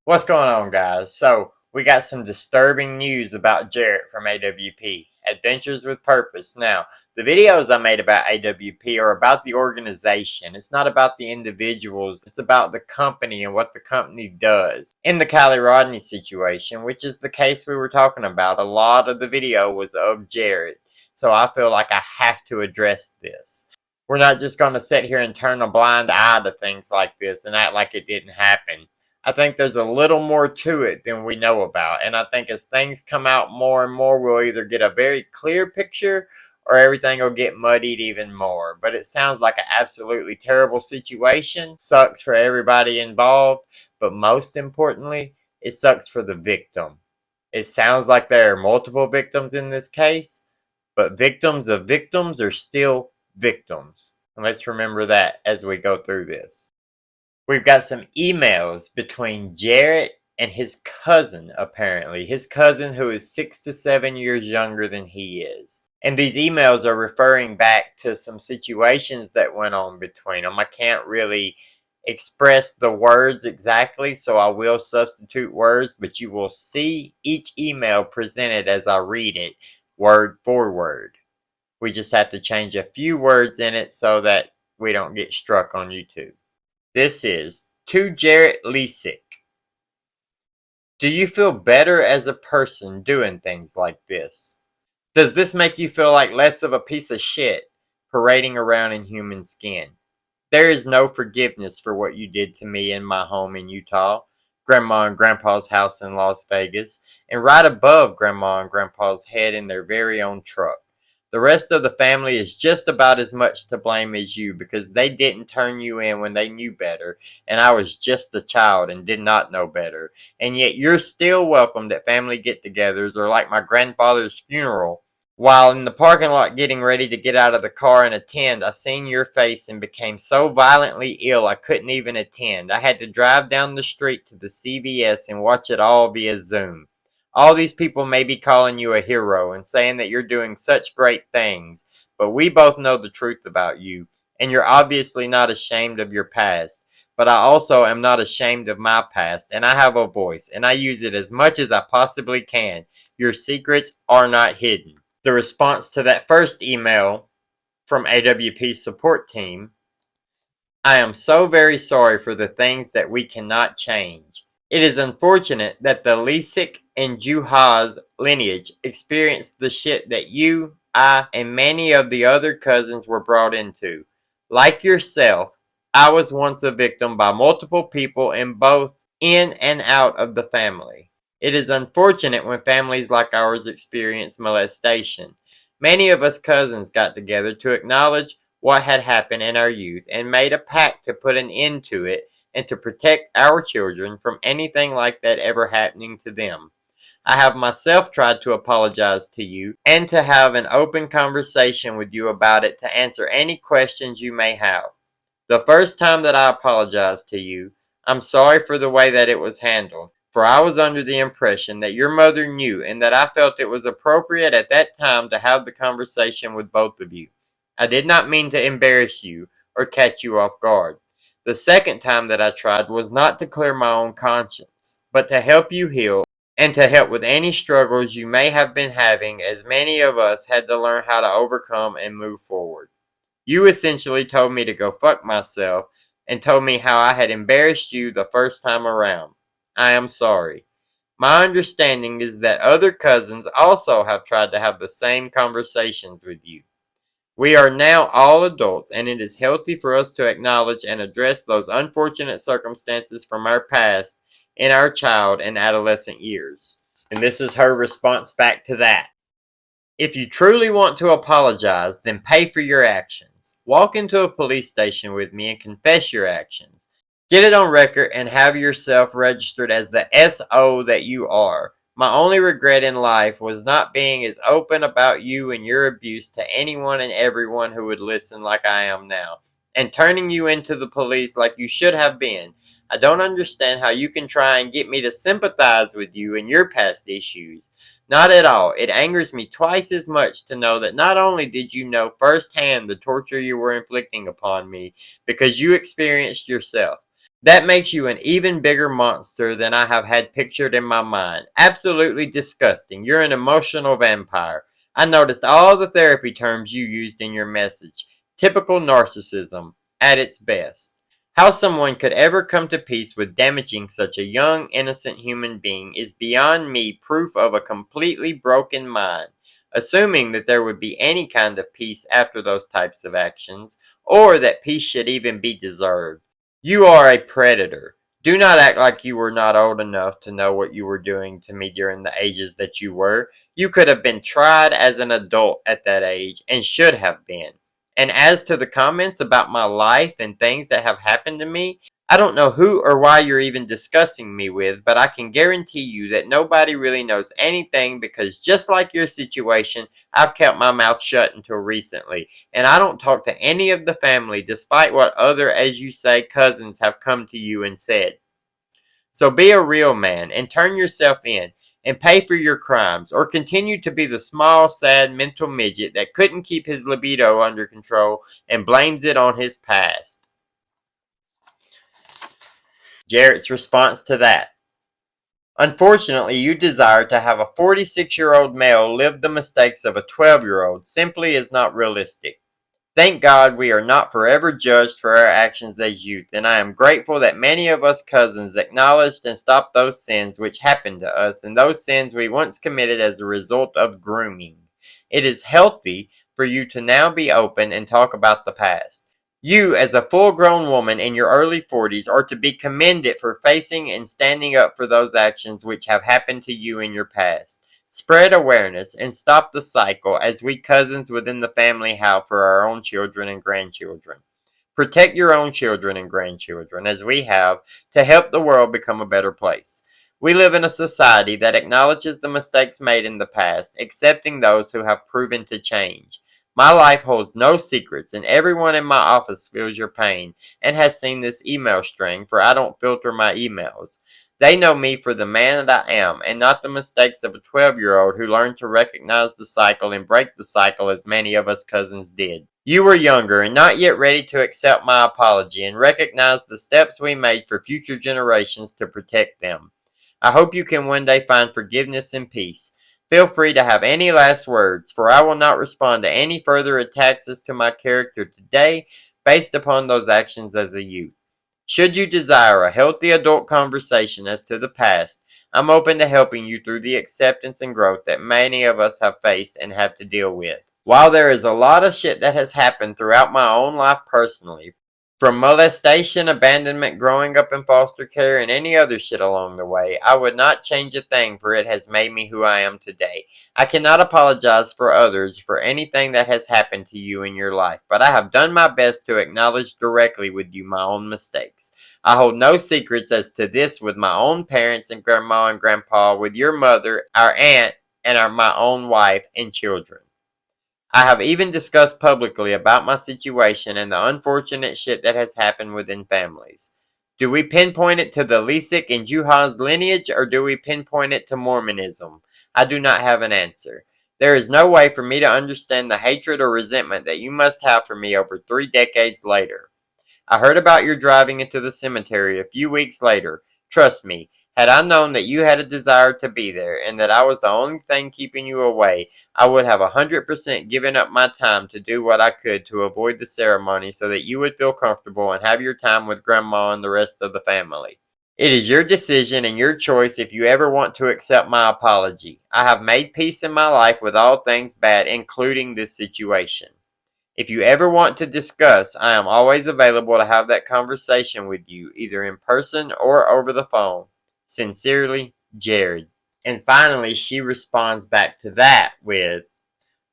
What's going on, guys? So, we got some disturbing news about Jarrett from AWP. Adventures with Purpose. Now, the videos I made about AWP are about the organization. It's not about the individuals. It's about the company and what the company does. In the Kylie Rodney situation, which is the case we were talking about, a lot of the video was of Jarrett. So I feel like I have to address this. We're not just going to sit here and turn a blind eye to things like this and act like it didn't happen. I think there's a little more to it than we know about. And I think as things come out more and more, we'll either get a very clear picture or everything will get muddied even more. But it sounds like an absolutely terrible situation. Sucks for everybody involved. But most importantly, it sucks for the victim. It sounds like there are multiple victims in this case, but victims of victims are still victims. And let's remember that as we go through this. We've got some emails between Jarrett and his cousin, apparently. His cousin who is 6 to 7 years younger than he is. And these emails are referring back to some situations that went on between them. I can't really express the words exactly, so I will substitute words, but you will see each email presented as I read it, word for word. We just have to change a few words in it so that we don't get struck on YouTube. This is to Jarrett Leisek. Do you feel better as a person doing things like this? Does this make you feel like less of a piece of shit parading around in human skin? There is no forgiveness for what you did to me in my home in Utah, Grandma and Grandpa's house in Las Vegas, and right above Grandma and Grandpa's head in their very own truck. The rest of the family is just about as much to blame as you because they didn't turn you in when they knew better, and I was just a child and did not know better. And yet you're still welcomed at family get-togethers or like my grandfather's funeral. While in the parking lot getting ready to get out of the car and attend, I seen your face and became so violently ill I couldn't even attend. I had to drive down the street to the CVS and watch it all via Zoom. All these people may be calling you a hero and saying that you're doing such great things, but we both know the truth about you, and you're obviously not ashamed of your past. But I also am not ashamed of my past, and I have a voice, and I use it as much as I possibly can. Your secrets are not hidden. The response to that first email from AWP's support team: I am so very sorry for the things that we cannot change. It is unfortunate that the Leisek and Juha's lineage experienced the shit that you, I, and many of the other cousins were brought into. Like yourself, I was once a victim by multiple people in both in and out of the family. It is unfortunate when families like ours experience molestation. Many of us cousins got together to acknowledge what had happened in our youth and made a pact to put an end to it and to protect our children from anything like that ever happening to them. I have myself tried to apologize to you and to have an open conversation with you about it to answer any questions you may have. The first time that I apologized to you, I'm sorry for the way that it was handled, for I was under the impression that your mother knew and that I felt it was appropriate at that time to have the conversation with both of you. I did not mean to embarrass you or catch you off guard. The second time that I tried was not to clear my own conscience, but to help you heal and to help with any struggles you may have been having, as many of us had to learn how to overcome and move forward. You essentially told me to go fuck myself and told me how I had embarrassed you the first time around. I am sorry. My understanding is that other cousins also have tried to have the same conversations with you. We are now all adults, and it is healthy for us to acknowledge and address those unfortunate circumstances from our past in our child and adolescent years. And this is her response back to that. If you truly want to apologize, then pay for your actions. Walk into a police station with me and confess your actions. Get it on record and have yourself registered as the SO that you are. My only regret in life was not being as open about you and your abuse to anyone and everyone who would listen like I am now, and turning you into the police like you should have been. I don't understand how you can try and get me to sympathize with you and your past issues. Not at all. It angers me twice as much to know that not only did you know firsthand the torture you were inflicting upon me because you experienced yourself, That makes you an even bigger monster than I have had pictured in my mind. Absolutely disgusting. You're an emotional vampire. I noticed all the therapy terms you used in your message. Typical narcissism at its best. How someone could ever come to peace with damaging such a young, innocent human being is beyond me proof of a completely broken mind. Assuming that there would be any kind of peace after those types of actions, or that peace should even be deserved. You are a predator. Do not act like you were not old enough to know what you were doing to me during the ages that you were. You could have been tried as an adult at that age, and should have been. And as to the comments about my life and things that have happened to me, I don't know who or why you're even discussing me with, but I can guarantee you that nobody really knows anything because just like your situation, I've kept my mouth shut until recently, and I don't talk to any of the family despite what other, as you say, cousins have come to you and said. So be a real man and turn yourself in and pay for your crimes, or continue to be the small, sad, mental midget that couldn't keep his libido under control and blames it on his past. Jarrett's response to that: unfortunately, you desire to have a 46-year-old male live the mistakes of a 12-year-old simply is not realistic. Thank God we are not forever judged for our actions as youth, and I am grateful that many of us cousins acknowledged and stopped those sins which happened to us and those sins we once committed as a result of grooming. It is healthy for you to now be open and talk about the past. You, as a full-grown woman in your early 40s, are to be commended for facing and standing up for those actions which have happened to you in your past. Spread awareness and stop the cycle as we cousins within the family have for our own children and grandchildren. Protect your own children and grandchildren, as we have, to help the world become a better place. We live in a society that acknowledges the mistakes made in the past, accepting those who have proven to change. My life holds no secrets, and everyone in my office feels your pain and has seen this email string, for I don't filter my emails. They know me for the man that I am, and not the mistakes of a 12-year-old who learned to recognize the cycle and break the cycle as many of us cousins did. You were younger and not yet ready to accept my apology and recognize the steps we made for future generations to protect them. I hope you can one day find forgiveness and peace. Feel free to have any last words, for I will not respond to any further attacks as to my character today based upon those actions as a youth. Should you desire a healthy adult conversation as to the past, I'm open to helping you through the acceptance and growth that many of us have faced and have to deal with. While there is a lot of shit that has happened throughout my own life personally, from molestation, abandonment, growing up in foster care, and any other shit along the way, I would not change a thing, for it has made me who I am today. I cannot apologize for others for anything that has happened to you in your life, but I have done my best to acknowledge directly with you my own mistakes. I hold no secrets as to this with my own parents and grandma and grandpa, with your mother, our aunt, and my own wife and children. I have even discussed publicly about my situation and the unfortunate shit that has happened within families. Do we pinpoint it to the Leisek and Juha's lineage, or do we pinpoint it to Mormonism? I do not have an answer. There is no way for me to understand the hatred or resentment that you must have for me over 3 decades later. I heard about your driving into the cemetery a few weeks later. Trust me, had I known that you had a desire to be there and that I was the only thing keeping you away, I would have 100% given up my time to do what I could to avoid the ceremony so that you would feel comfortable and have your time with Grandma and the rest of the family. It is your decision and your choice if you ever want to accept my apology. I have made peace in my life with all things bad, including this situation. If you ever want to discuss, I am always available to have that conversation with you, either in person or over the phone. Sincerely, Jared. And finally, she responds back to that with,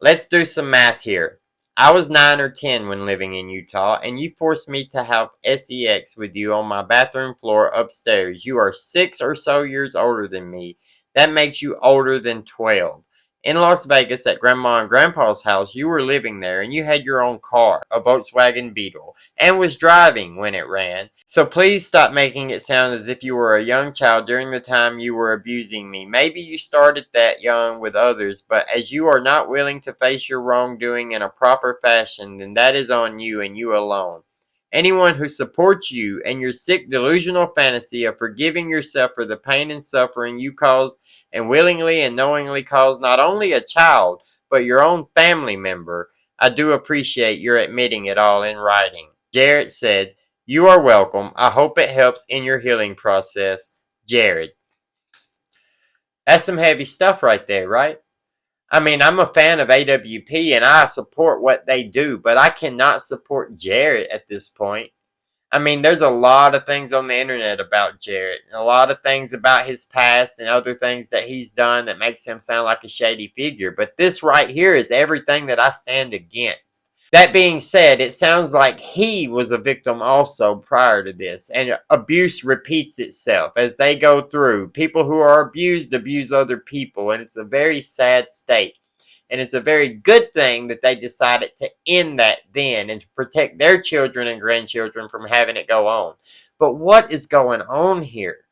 let's do some math here. I was 9 or 10 when living in Utah, and you forced me to have sex with you on my bathroom floor upstairs. You are 6 or so years older than me. That makes you older than 12. In Las Vegas at Grandma and Grandpa's house, you were living there and you had your own car, a Volkswagen Beetle, and was driving when it ran. So please stop making it sound as if you were a young child during the time you were abusing me. Maybe you started that young with others, but as you are not willing to face your wrongdoing in a proper fashion, then that is on you and you alone. Anyone who supports you and your sick delusional fantasy of forgiving yourself for the pain and suffering you cause and willingly and knowingly cause not only a child, but your own family member, I do appreciate your admitting it all in writing. Jarrett said, "You are welcome. I hope it helps in your healing process. Jarrett." That's some heavy stuff right there, right? I mean, I'm a fan of AWP and I support what they do, but I cannot support Jarrett at this point. I mean, there's a lot of things on the internet about Jarrett, and a lot of things about his past and other things that he's done that makes him sound like a shady figure. But this right here is everything that I stand against. That being said, it sounds like he was a victim also prior to this, and abuse repeats itself as they go through. People who are abused abuse other people, and it's a very sad state. And it's a very good thing that they decided to end that then and to protect their children and grandchildren from having it go on. But what is going on here?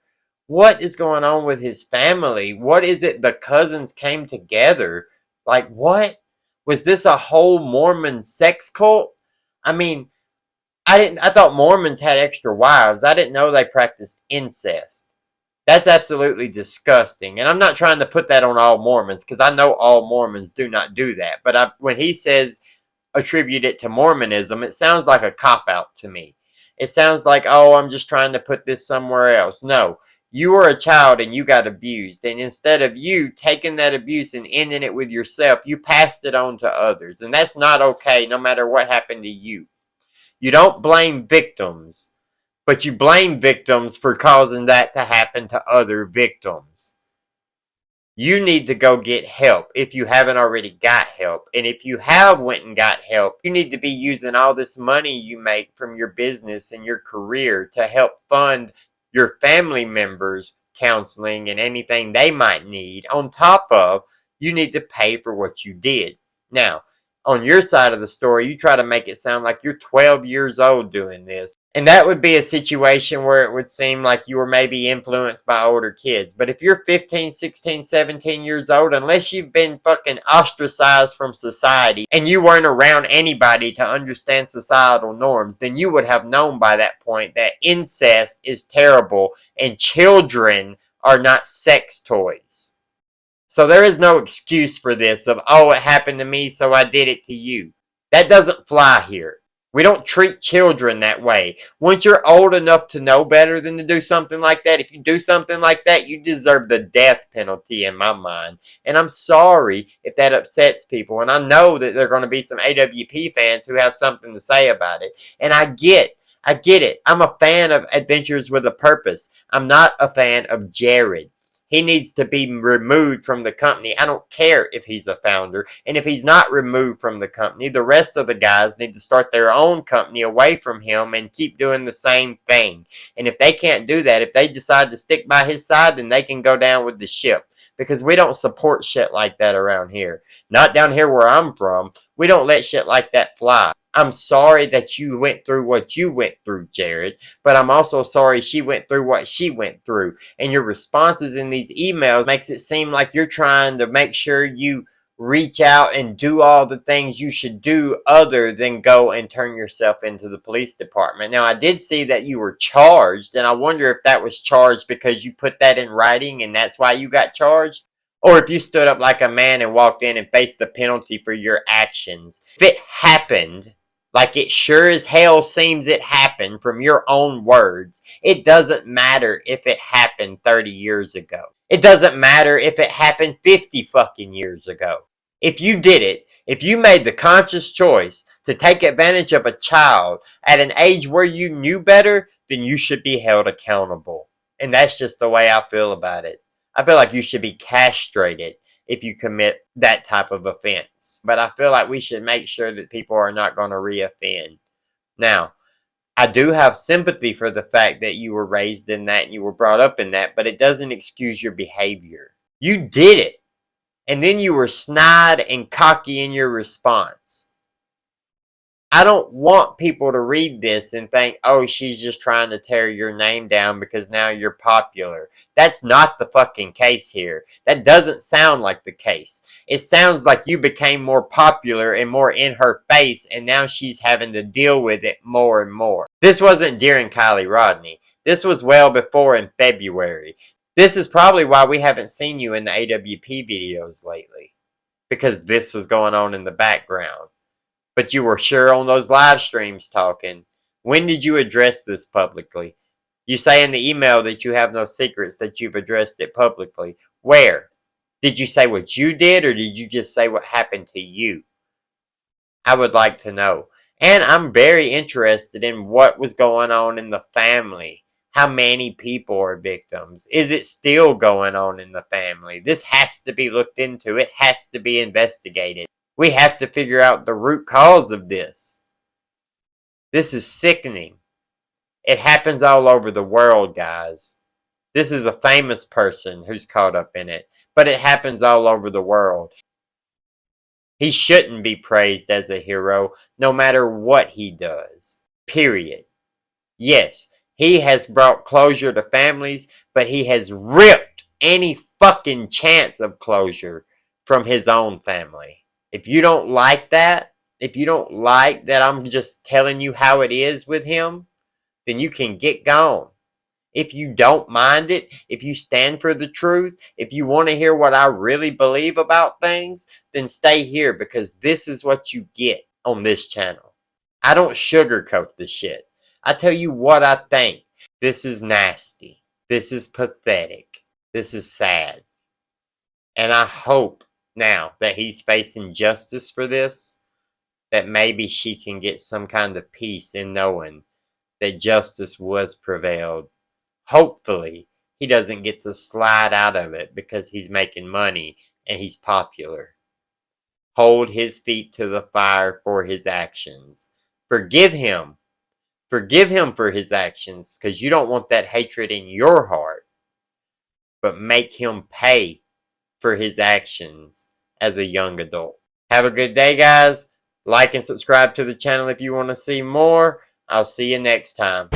What is going on with his family? What is it the cousins came together? Like, what? Was this a whole Mormon sex cult? I mean, I thought Mormons had extra wives. I didn't know they practiced incest. That's absolutely disgusting. And I'm not trying to put that on all Mormons because I know all Mormons do not do that. But when he says attribute it to Mormonism, it sounds like a cop-out to me. It sounds like, oh, I'm just trying to put this somewhere else. No, you were a child and you got abused. And instead of you taking that abuse and ending it with yourself, you passed it on to others. And that's not okay no matter what happened to you. You don't blame victims. But you blame victims for causing that to happen to other victims. You need to go get help if you haven't already got help. And if you have went and got help, you need to be using all this money you make from your business and your career to help fund your family members' counseling and anything they might need. On top of, you need to pay for what you did. Now, on your side of the story, you try to make it sound like you're 12 years old doing this. And that would be a situation where it would seem like you were maybe influenced by older kids. But if you're 15, 16, 17 years old, unless you've been fucking ostracized from society and you weren't around anybody to understand societal norms, then you would have known by that point that incest is terrible and children are not sex toys. So there is no excuse for this of, oh, it happened to me, so I did it to you. That doesn't fly here. We don't treat children that way. Once you're old enough to know better than to do something like that, if you do something like that, you deserve the death penalty in my mind. And I'm sorry if that upsets people. And I know that there are going to be some AWP fans who have something to say about it. And I get it. I'm a fan of Adventures with a Purpose. I'm not a fan of Jarrett. He needs to be removed from the company. I don't care if he's a founder. And if he's not removed from the company, the rest of the guys need to start their own company away from him and keep doing the same thing. And if they can't do that, if they decide to stick by his side, then they can go down with the ship. Because we don't support shit like that around here. Not down here where I'm from. We don't let shit like that fly. I'm sorry that you went through what you went through, Jarrett, but I'm also sorry she went through what she went through. And your responses in these emails makes it seem like you're trying to make sure you reach out and do all the things you should do other than go and turn yourself into the police department. Now, I did see that you were charged, and I wonder if that was charged because you put that in writing and that's why you got charged. Or if you stood up like a man and walked in and faced the penalty for your actions. If it happened, like it sure as hell seems it happened from your own words, it doesn't matter if it happened 30 years ago. It doesn't matter if it happened 50 fucking years ago. If you did it, if you made the conscious choice to take advantage of a child at an age where you knew better, then you should be held accountable. And that's just the way I feel about it. I feel like you should be castrated if you commit that type of offense. But I feel like we should make sure that people are not going to reoffend. Now, I do have sympathy for the fact that you were raised in that and you were brought up in that, but it doesn't excuse your behavior. You did it. And then you were snide and cocky in your response. I don't want people to read this and think, oh, she's just trying to tear your name down because now you're popular. That's not the fucking case here. That doesn't sound like the case. It sounds like you became more popular and more in her face, and now she's having to deal with it more and more. This wasn't during Kylie Rodney. This was well before in February. This is probably why we haven't seen you in the AWP videos lately. Because this was going on in the background. But you were sure on those live streams talking. When did you address this publicly? You say in the email that you have no secrets, that you've addressed it publicly. Where? Did you say what you did, or did you just say what happened to you? I would like to know. And I'm very interested in what was going on in the family. How many people are victims? Is it still going on in the family? This has to be looked into. It has to be investigated. We have to figure out the root cause of this. This is sickening. It happens all over the world, guys. This is a famous person who's caught up in it, but it happens all over the world. He shouldn't be praised as a hero, no matter what he does. Period. Yes, he has brought closure to families, but he has ripped any fucking chance of closure from his own family. If you don't like that, if you don't like that I'm just telling you how it is with him, then you can get gone. If you don't mind it, if you stand for the truth, if you want to hear what I really believe about things, then stay here, because this is what you get on this channel. I don't sugarcoat the shit. I tell you what I think. This is nasty. This is pathetic. This is sad. And I hope now that he's facing justice for this, that maybe she can get some kind of peace in knowing that justice was prevailed. Hopefully, he doesn't get to slide out of it because he's making money and he's popular. Hold his feet to the fire for his actions. Forgive him. Forgive him for his actions, because you don't want that hatred in your heart. But make him pay for his actions as a young adult. Have a good day, guys. Like and subscribe to the channel if you want to see more. I'll see you next time.